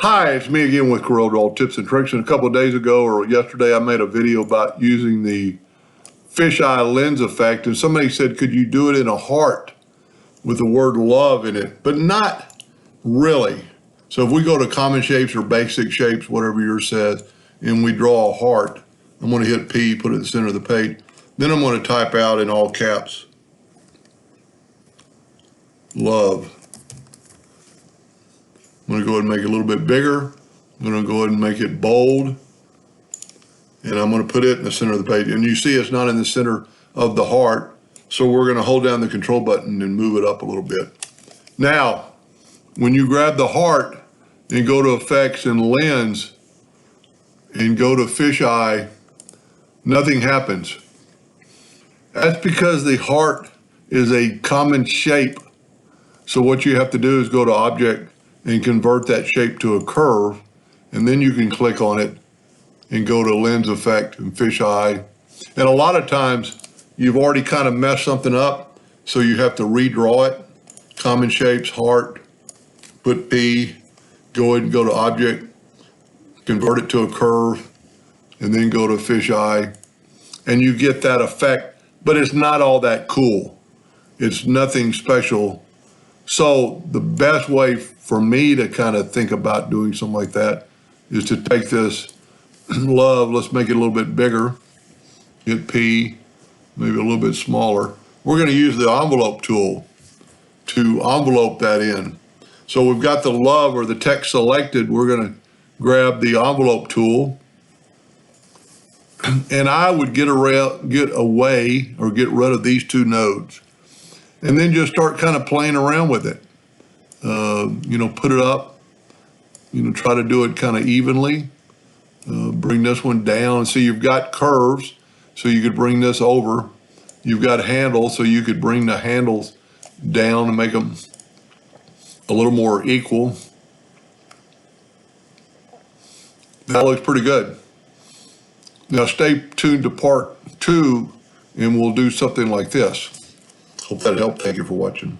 Hi, it's me again with Corel Tips and Tricks. And a couple of days ago or yesterday, I made a video about using the fisheye lens effect. And somebody said, could you do it in a heart with the word love in it? But not really. So if we go to common shapes or basic shapes, whatever yours says, and we draw a heart, I'm going to hit P, put it in the center of the page. Then I'm going to type out in all caps, love. I'm going to go ahead and make it a little bit bigger. I'm going to go ahead and make it bold. And I'm going to put it in the center of the page. And you see it's not in the center of the heart. So we're going to hold down the control button and move it up a little bit. Now, when you grab the heart and go to effects and lens and go to fisheye, nothing happens. That's because the heart is a common shape. So what you have to do is go to object and convert that shape to a curve, and then you can click on it and go to lens effect and fisheye. And a lot of times you've already kind of messed something up, so you have to redraw it. Common shapes, heart, put P, go ahead and go to object, convert it to a curve, and then go to fisheye, and you get that effect, but it's not all that cool. It's nothing special. So the best way for me to kind of think about doing something like that is to take this love, let's make it a little bit bigger, hit P, maybe a little bit smaller. We're going to use the envelope tool to envelope that in. So we've got the love or the text selected. We're going to grab the envelope tool, and I would get away or get rid of these two nodes, and then just start kind of playing around with it. Put it up, try to do it kind of evenly. Bring this one down. So you've got curves, so you could bring this over. You've got handles, so you could bring the handles down and make them a little more equal. That looks pretty good. Now stay tuned to part 2, and we'll do something like this. Hope that helped. Thank you for watching.